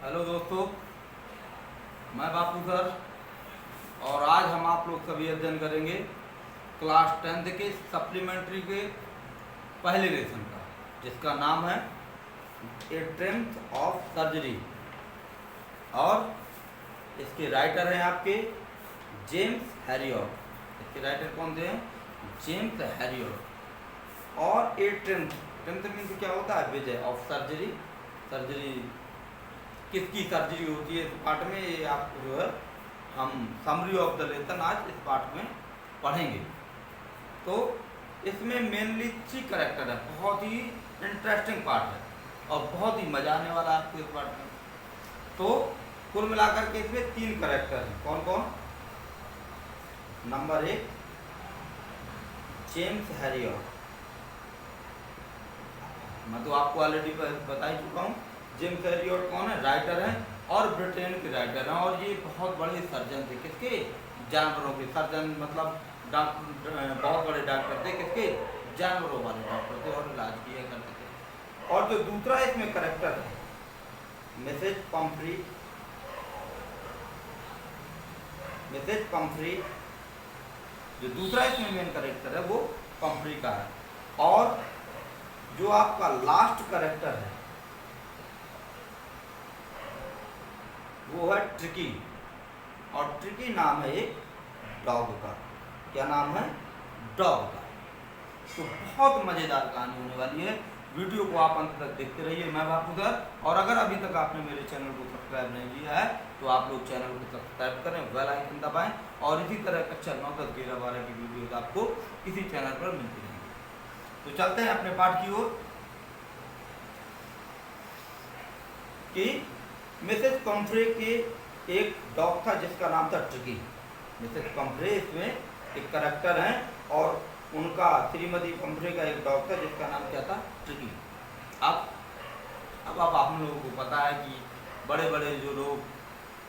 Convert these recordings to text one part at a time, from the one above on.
Hello दोस्तों, मैं बापू sir. और आज हम आप लोग सभी अध्ययन करेंगे क्लास 10th के सप्लीमेंट्री के पहले लेसन का, जिसका नाम है ए ट्रेंथ ऑफ सर्जरी। और इसके राइटर हैं आपके जेम्स हैरियट। इसके राइटर कौन थे? James Harriet. और ए ट्रेंथ मीन्स क्या होता है? विजय ऑफ सर्जरी। सर्जरी किसकी सर्जरी होती है इस पार्ट में, ये आपको जो है हम समरी ऑफ द लेसन आज इस पार्ट में पढ़ेंगे। तो इसमें मेनली 3 करेक्टर है। बहुत ही इंटरेस्टिंग पार्ट है और बहुत ही मजा आने वाला है आपको इस पार्ट में। तो कुल मिलाकर के इसमें 3 करेक्टर हैं। कौन कौन? Number 1 James Harriet. मैं तो आपको ऑलरेडी बता ही चुका हूँ। जेम्स हैरियट कौन है? राइटर हैं और ब्रिटेन के राइटर हैं। और ये बहुत बड़े सर्जन थे। किसके? जानवरों के सर्जन, मतलब बहुत बड़े डॉक्टर थे। किसके? जानवरों वाले डॉक्टर थे और इलाज किया करते थे। और जो दूसरा इसमें करेक्टर है मिसेज पंफ्री। मिसेज पंफ्री जो दूसरा इसमें मेन करेक्टर है वो पंफ्री का है। और जो आपका लास्ट करेक्टर है वो है ट्रिकी। और ट्रिकी नाम है एक डॉग का। क्या नाम है? डॉग का। तो बहुत मज़ेदार कहानी होने वाली है। वीडियो को आप अंत तक देखते रहिए। मैं बापू सर। और अगर अभी तक आपने मेरे चैनल को सब्सक्राइब नहीं किया है तो आप लोग चैनल को सब्सक्राइब करें, बेल आइकन दबाएं और इसी तरह कक्षा 9, 10, 11, 12 की वीडियोस आपको इसी चैनल पर मिलती रहेंगी। तो चलते हैं अपने पाठ की ओर कि मिसेज पंफ्रे के एक डॉग था जिसका नाम था ट्रिकी। मिसेज पंफ्रे इसमें एक करेक्टर हैं और उनका श्रीमती पंफ्रे का एक डॉग था जिसका नाम क्या था? ट्रिकी। अब हम लोगों को पता है कि बड़े बड़े जो लोग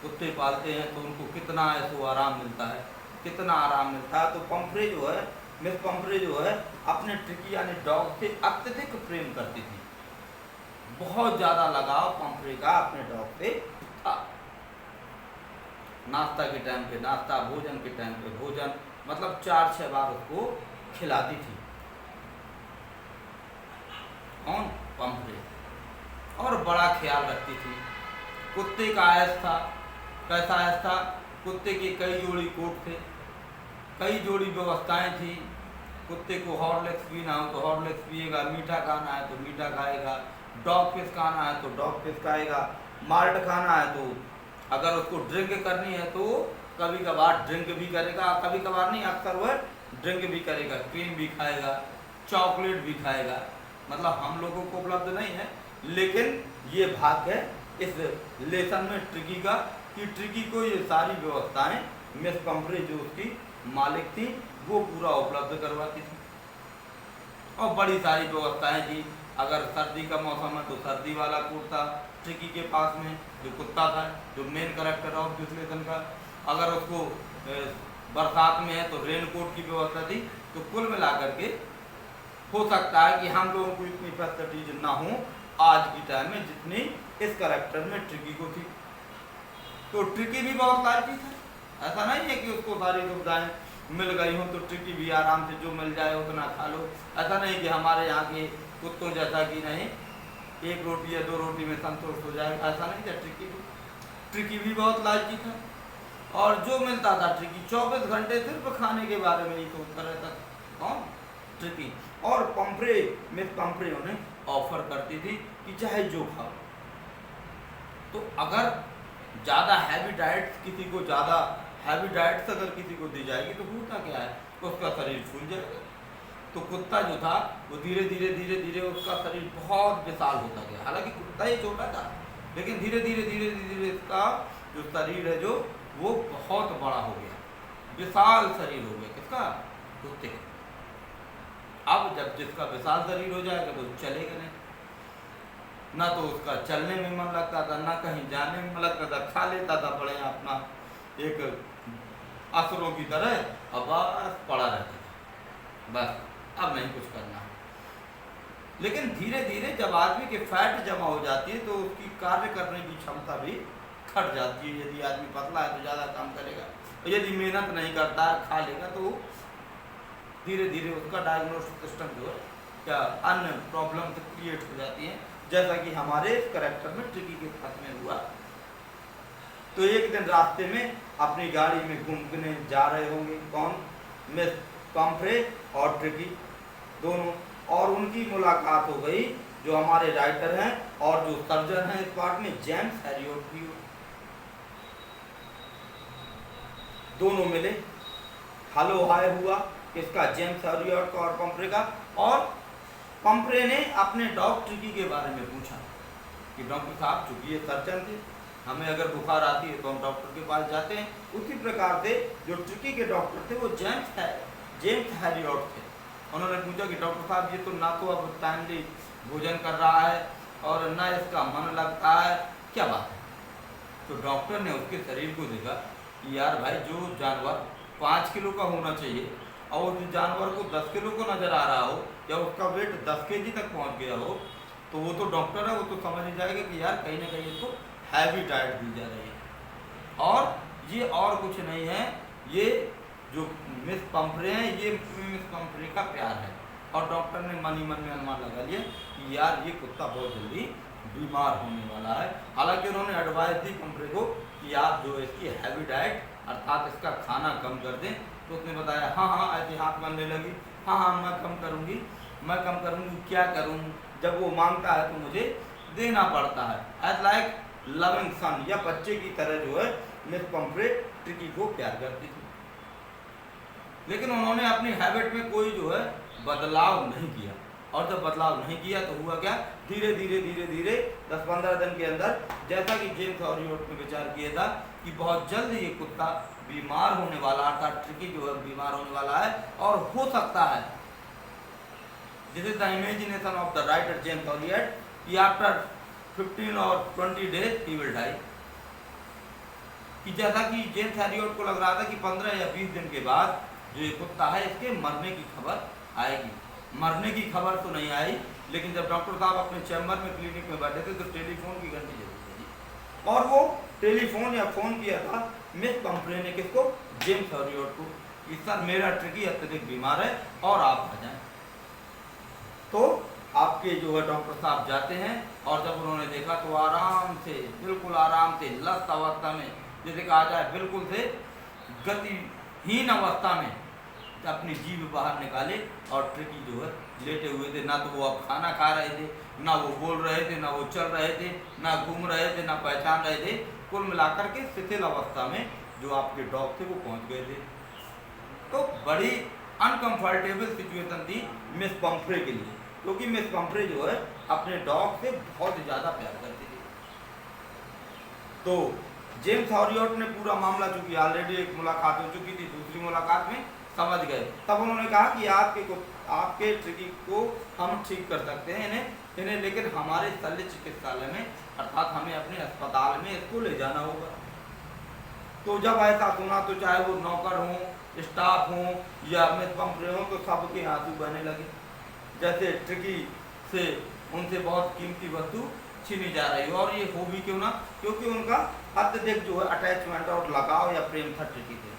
कुत्ते पालते हैं तो उनको कितना ऐसो आराम मिलता है, कितना आराम मिलता है। तो पंफ्रे जो है, मिस पंफ्रे जो है अपने ट्रिकी यानी डॉग से अत्यधिक प्रेम करती थी। बहुत ज़्यादा लगाव पंफ्रे का अपने डॉग से था। नाश्ता के टाइम पे नाश्ता, भोजन के टाइम पे भोजन, मतलब 4-6 बार उसको खिलाती थी। कौन? पंफ्रे। और बड़ा ख्याल रखती थी। कुत्ते का आयस था। कैसा आयस था? कुत्ते के कई जोड़ी कोट थे, कई जोड़ी व्यवस्थाएं थी। कुत्ते को हॉर्लिक्स पीना हो तो हॉर्लिक्स पिएगा, मीठा खाना है तो मीठा खाएगा, डॉग फिश खाना है तो डॉग फिश खाएगा, माल्ट खाना है तो अगर उसको ड्रिंक करनी है तो कभी कभार ड्रिंक भी करेगा, कभी कभार नहीं, अक्सर वह ड्रिंक भी करेगा, क्रीम भी खाएगा, चॉकलेट भी खाएगा। मतलब हम लोगों को उपलब्ध नहीं है, लेकिन ये भाग है इस लेसन में ट्रिकी का कि ट्रिकी को ये सारी व्यवस्थाएं मिस पंफ्रे जो उसकी मालिक थी वो पूरा उपलब्ध करवाती थी। और बड़ी सारी व्यवस्थाएं थी। अगर सर्दी का मौसम है तो सर्दी वाला कोट था ट्रिकी के पास में, जो कुत्ता था, जो main character of this lesson का। अगर उसको बरसात में है तो रेन कोट की व्यवस्था थी। तो कुल मिलाकर के हो सकता है कि हम लोगों को इतनी फैसिलिटीज ना हो आज की टाइम में जितनी इस करेक्टर में ट्रिकी को थी। तो ट्रिकी भी बहुत लालची था। ऐसा नहीं है कि उसको सारी सुविधाएं मिल गई हो तो ट्रिकी भी आराम से जो मिल जाए उतना खा लो। ऐसा नहीं कि हमारे यहाँ के कुत्तों जैसा कि नहीं 1 रोटी या 2 रोटी में संतोष हो जाएगा, ऐसा नहीं था। ट्रिकी भी बहुत लालची था और जो मिलता था ट्रिकी 24 घंटे सिर्फ खाने के बारे में ही सोचता रहता था। कौन? ट्रिकी। और पंफ्रे, मिस पंफ्रे उन्हें ऑफर करती थी कि चाहे जो खाओ। तो अगर ज़्यादा हैवी डाइट किसी को, ज़्यादा हैवी डाइट्स अगर किसी को दी जाएगी तो होता क्या है, उसका शरीर फूल जाएगा। तो कुत्ता जो था वो धीरे धीरे उसका शरीर बहुत विशाल होता गया। हालांकि कुत्ता ही छोटा था, लेकिन धीरे धीरे इसका जो शरीर है जो वो बहुत बड़ा हो गया, विशाल शरीर हो गया। किसका? कुत्ते का। अब जब जिसका विशाल शरीर हो जाएगा तो चलेगा नहीं, ना तो उसका चलने में मन लगता था, ना कहीं जाने में मन लगता था। खा लेता था बड़े अपना एक असुरों की तरह, अब बस पड़ा रहता था, बस अब नहीं कुछ करना। लेकिन धीरे धीरे जब आदमी के फैट जमा हो जाती है तो उसकी कार्य करने की क्षमता भी घट जाती है। यदि आदमी पतला है तो ज़्यादा काम करेगा, और यदि मेहनत नहीं करता है, खा लेगा, तो धीरे धीरे उसका डायग्नोस्टिक सिस्टम जो है क्या अन्य प्रॉब्लम से क्रिएट हो जाती है, जैसा कि हमारे इस करेक्टर में ट्रिकी के साथ में हुआ। तो एक दिन रास्ते में अपनी गाड़ी में घूमने जा रहे होंगे कौन, मिस पंफ्रे और ट्रिकी दोनों, और उनकी मुलाकात हो गई जो हमारे राइटर हैं और जो सर्जन हैं इस पार्ट में, जेम्स हैरियट की। दोनों मिले, हेलो हाय हुआ किसका, जेम्स हैरियट का और पंफ्रे का। और पंफ्रे ने अपने डॉग ट्रिकी के बारे में पूछा कि डॉक्टर साहब, चूंकि ये सर्जन थे, हमें अगर बुखार आती है तो हम डॉक्टर के पास जाते हैं, उसी प्रकार से जो ट्रिकी के डॉक्टर थे वो जेम्स हैरियट थे। उन्होंने पूछा कि डॉक्टर साहब, ये तो ना तो अब टाइमली भोजन कर रहा है और ना इसका मन लगता है, क्या बात है। तो डॉक्टर ने उसके शरीर को देखा कि यार भाई, जो जानवर 5 किलो का होना चाहिए और उस जानवर को 10 किलो को नजर आ रहा हो, या उसका वेट 10 केजी तक पहुंच गया हो, तो वो तो डॉक्टर है, वो तो समझ ही जाएगा कि यार कहीं ना कहीं इसको हैवी डाइट दी जा रही है। और ये और कुछ नहीं है, ये जो मिस पंफ्रे हैं, ये मिस पंफ्रे का प्यार है। और डॉक्टर ने मन ही मन में अनुमान लगा लिया कि यार ये कुत्ता बहुत जल्दी बीमार होने वाला है। हालांकि उन्होंने एडवाइस दी पंफ्रे को कि आप जो इसकी हैवी डाइट अर्थात इसका खाना कम कर दें। तो उसने बताया हाँ हाँ, ऐसे हाथ बनने लगी, हाँ हाँ मैं कम करूँगी, मैं कम करूँगी, क्या करूँ, जब वो मांगता है तो मुझे देना पड़ता है। एज लाइक लविंग सन, या बच्चे की तरह जो है मिस पंफ्रे ट्रिकी को प्यार करती थी। लेकिन उन्होंने अपनी हैबिट में कोई जो है बदलाव नहीं किया, और जब बदलाव नहीं किया तो हुआ क्या, धीरे धीरे 10-15 दिन के अंदर, जैसा कि जेम्स हैरियट ने विचार किया था कि बहुत जल्द ये कुत्ता बीमार होने वाला, अर्थात ट्रिकी जो है बीमार होने वाला है, और हो सकता है, this is the imagination of the writer James Harriet, कि आफ्टर 15 और 20 डेज ही विल डाई। कि जैसा कि जेम्स हैरियट को लग रहा था कि 15 या 20 दिन के बाद जो ये कुत्ता है इसके मरने की खबर आएगी। मरने की खबर तो नहीं आई, लेकिन जब डॉक्टर साहब अपने चैम्बर में क्लिनिक में बैठे थे तो टेलीफोन की घंटी जरूर थी, और वो टेलीफोन या फोन किया था मिस पंफ्रे ने किसको, जेम्स हैरियट को, कि सर मेरा ट्रिकी अत्यधिक बीमार है और आप आ जाएं। तो आपके जो है डॉक्टर साहब जाते हैं, और जब उन्होंने देखा तो आराम से, बिल्कुल आराम से, लस्त अवस्था में, जैसे कहा जाए बिल्कुल से गतिहीन अवस्था में अपनी जीभ बाहर निकाले, और ट्रिकी जो है लेटे हुए थे। ना तो वो अब खाना खा रहे थे, ना वो बोल रहे थे, ना वो चल रहे थे, ना घूम रहे थे, ना पहचान रहे थे। कुल मिलाकर के शिथिल अवस्था में जो आपके डॉग थे वो पहुंच गए थे। तो बड़ी अनकंफर्टेबल सिचुएशन थी मिस पंफ्रे के लिए, क्योंकि मिस पंफ्रे जो है अपने डॉग से बहुत ज़्यादा प्यार करती थी। तो जेम्स हैरियट ने पूरा मामला, चूंकि ऑलरेडी एक मुलाकात हो चुकी थी, दूसरी मुलाकात में समझ गए। तब उन्होंने कहा कि आपके ट्रिकी को हम ठीक कर सकते हैं इन्हें, लेकिन हमारे शल्य चिकित्सालय में, अर्थात हमें अपने अस्पताल में इसको ले जाना होगा। तो जब ऐसा सुना तो चाहे वो नौकर हों, स्टाफ हों या मिस पंफ्रे हों, तो सबके आंसू बहने लगे, जैसे ट्रिकी से उनसे बहुत कीमती वस्तु छीनी जा रही हो। और ये हो भी क्यों ना, क्योंकि उनका अत्यधिक जो है अटैचमेंट और लगाव या प्रेम था ट्रिकी से।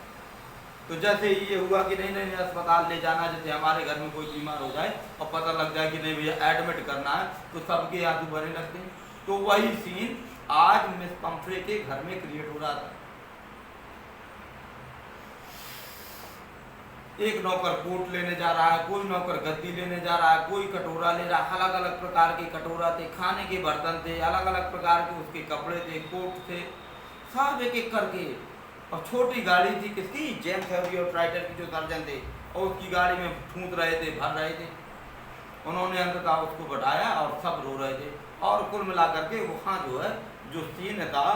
तो जैसे ये हुआ कि नहीं अस्पताल ले जाना, जैसे हमारे घर में कोई बीमार हो जाए और पता लग जाए कि नहीं भैया एडमिट करना है, तो सबके आंसू भरने लगते हैं। तो वही सीन आज मिस पंफ्रे के घर में क्रिएट हो रहा था। एक नौकर कोट लेने जा रहा है, कोई नौकर गद्दी लेने जा रहा है, कोई कटोरा ले रहा है, अलग अलग प्रकार के कटोरा थे, खाने के बर्तन थे, अलग अलग प्रकार के उसके कपड़े थे, कोट थे, सब एक एक करके। और छोटी गाड़ी थी किसकी, जेम्स हैरियट राइटर की, जो सर्जन थे, और उसकी गाड़ी में फूंक रहे थे, भर रहे थे। उन्होंने अंततः उसको बढ़ाया और सब रो रहे थे। और कुल मिलाकर के वहाँ जो है जो सीन था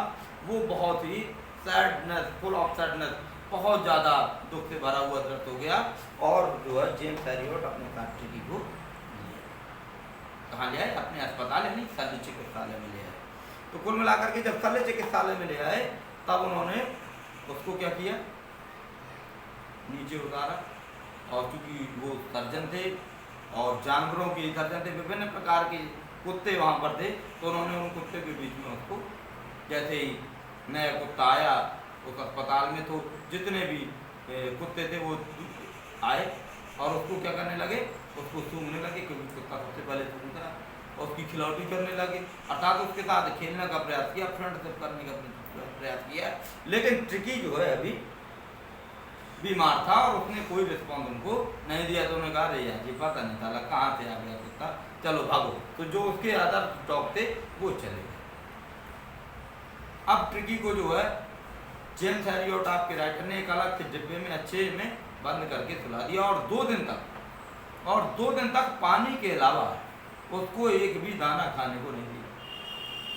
वो बहुत ही सैडनेस, फुल ऑफ सैडनेस, बहुत ज़्यादा दुख से भरा हुआ दृश्य हो गया। और जो है जेम्स हैरियट अपने साथ ट्रिकी को कहाँ ले आए, अपने अस्पताल यानी शल्य चिकित्सालय में ले आए। तो कुल मिलाकर के जब शल्य चिकित्सालय में ले आए तब उन्होंने उसको क्या किया, नीचे उतारा। और चूंकि वो सर्जन थे और जानवरों के इधर थे, विभिन्न प्रकार के कुत्ते वहाँ पर थे। तो उन्होंने उन कुत्ते के बीच में उसको, जैसे ही नया कुत्ता आया उस अस्पताल में, तो जितने भी कुत्ते थे वो आए और उसको क्या करने लगे, उसको सूंघने लगे, क्योंकि कुत्ता सबसे पहले सूंघता है, और उसकी खिलौटी करने लगे, अर्थात उसके साथ खेलने का प्रयास किया, फ्रेंडशिप करने का प्रयास किया। लेकिन ट्रिकी जो है अभी बीमार था और उसने कोई रिस्पॉन्स उनको नहीं दिया। तो उन्होंने कहा अरे यार ये पता नहीं था कहाँ से आ गया कुत्ता, चलो भागो। तो जो उसके अदर डॉग थे वो चले गए। अब ट्रिकी को जो है जेम्स हैरियट आपके राइटर ने एक अलग से डिब्बे में अच्छे में बंद करके सुला दिया, और 2 दिन तक पानी के अलावा उसको एक भी दाना खाने को नहीं दिया।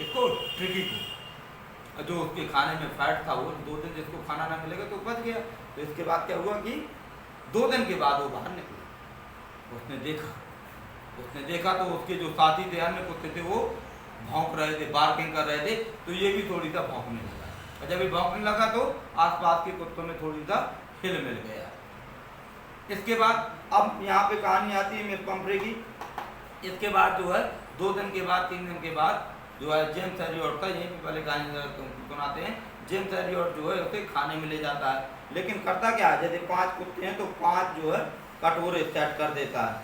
इसको ट्रिकी को, जो उसके खाने में फैट था वो 2 दिन जिसको खाना ना मिलेगा तो बच गया। तो इसके बाद क्या हुआ कि 2 दिन के बाद वो बाहर निकले। उसने देखा तो उसके जो साथी थे, अन्य कुत्ते थे, वो भौंक रहे थे, बार्किंग कर रहे थे। तो ये भी थोड़ी सा भौंकने लगा, और जब ये भौंकने लगा तो आसपास के कुत्तों में थोड़ी सा हिल मिल गया। इसके बाद अब यहाँ पे कहानी आती है मिस पंफ्रे की। इसके बाद जो है 2 दिन के बाद, 3 दिन के बाद जो है जेम्स हैरियट था, यहीं पे पहले कहानी सुनाते हैं। जेम्स हैरियट जो है उसे खाने में ले जाता है, लेकिन करता क्या है, जैसे 5 कुत्ते हैं तो 5 जो है कटोरे सेट कर देता है,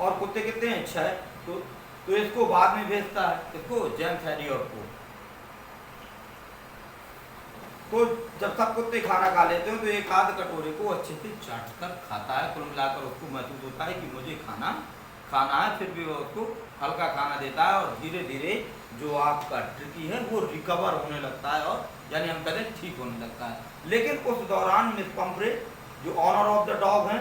और कुत्ते कितने हैं 6, तो इसको बाद में भेजता है, इसको जेम्स हैरियट को। तो जब सब कुत्ते खाना खा लेते हैं तो एक आध कटोरे को अच्छे से चाट कर खाता है। कुल मिलाकर उसको महसूस होता है कि मुझे खाना है, फिर भी वो उसको हल्का खाना देता है, और धीरे धीरे जो आपका ट्रिकी है वो रिकवर होने लगता है, और यानी हम कहें ठीक होने लगता है। लेकिन उस दौरान मिस पंफ्रे जो ऑनर ऑफ द डॉग हैं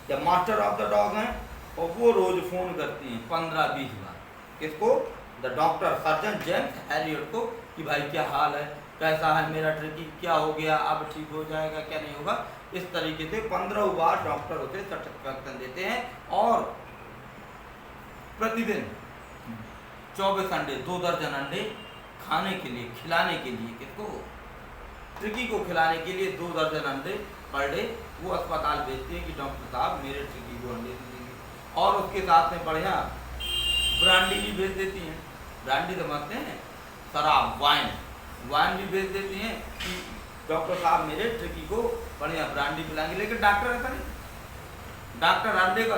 या मास्टर ऑफ द डॉग हैं, और वो रोज फोन करती हैं 15-20 बार। किसको? The doctor surgeon James Harriet को, कि भाई क्या हाल है, कैसा है मेरा ट्रिकी, क्या हो गया, अब ठीक हो जाएगा क्या नहीं होगा। इस तरीके से 15 बार डॉक्टर उसे सेटिस्फैक्शन देते हैं, और प्रतिदिन 24 अंडे, 2 दर्जन अंडे खाने के लिए, खिलाने के लिए, किसको? ट्रिकी को खिलाने के लिए 2 दर्जन अंडे पर डे वो अस्पताल भेजती है कि डॉक्टर साहब मेरे ट्रिकी को अंडे देंगे। और उसके साथ में बढ़िया ब्रांडी भी भेज देती हैं। ब्रांडी समझते हैं, शराब, वाइन भी भेज देती हैं कि डॉक्टर साहब मेरे ट्रिकी को बढ़िया ब्रांडी पिलाएंगे। लेकिन डॉक्टर ऐसा नहीं, डॉक्टर अंडे का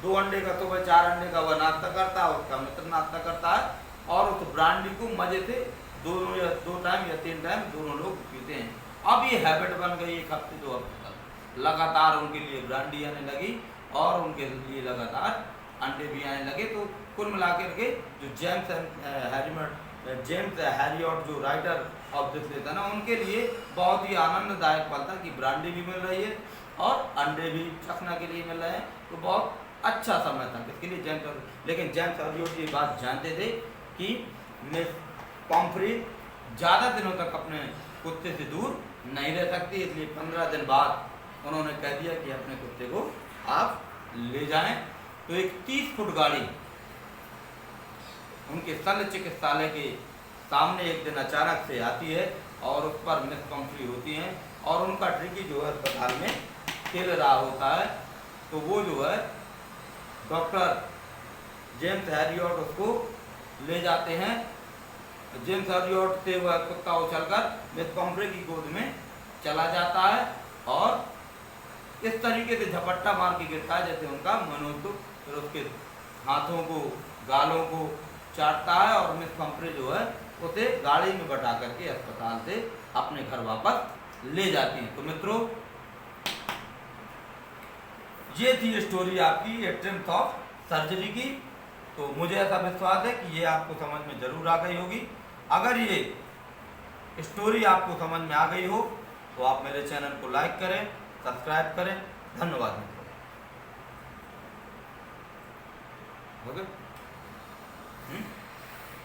2 अंडे का, तो वह 4 अंडे का वह नाश्ता करता है, उसका मित्र नाश्ता करता है, और उस ब्रांडी को मजे से 2 टाइम या 3 टाइम दोनों लोग पीते हैं। अब ये हैबिट बन गई 1 हफ्ते 2 हफ्ते तक, लगातार उनके लिए ब्रांडी आने लगी और उनके लिए लगातार अंडे भी आने लगे। तो कुल मिलाकर के जो जेम्स हैरियट जो राइटर ऑफ दिस था ना, उनके लिए बहुत ही आनंददायक पल था कि ब्रांडी भी मिल रही है और अंडे भी चखना के लिए मिल रहे हैं। तो बहुत अच्छा समय था इसके लिए जेम्स। लेकिन जेम्स हैरियट ये बात जानते थे कि मिस पंफ्रे ज़्यादा दिनों तक अपने कुत्ते से दूर नहीं रह सकती, इसलिए 15 दिन बाद उन्होंने कह दिया कि अपने कुत्ते को आप ले जाएं। तो एक 30 फुट गाड़ी उनके शल्य चिकित्सालय के सामने एक दिन अचानक से आती है, और उस पर मिस पंफ्रे होती हैं, और उनका ट्रिकी जो है अस्पताल में खेल रहा होता है। तो वो जो है डॉक्टर जेम्स हैरियट उसको ले जाते हैं। जेम्स हैरियट से वह कुत्ता उछलकर मिस पंफ्रे की गोद में चला जाता है, और इस तरीके से झपट्टा मार के गिरता है जैसे उनका मनोज, फिर उसके हाथों को, गालों को चाटता है, और मिस पंफ्रे जो है उसे गाड़ी में बैठा करके अस्पताल से अपने घर वापस ले जाती हैं। तो मित्रों, ये थी स्टोरी आपकी एट्रिम्स ऑफ सर्जरी की। तो मुझे ऐसा विश्वास है कि ये आपको समझ में जरूर आ गई होगी। अगर ये स्टोरी आपको समझ में आ गई हो तो आप मेरे चैनल को लाइक करें, सब्सक्राइब करें। धन्यवाद मित्रों। ओके।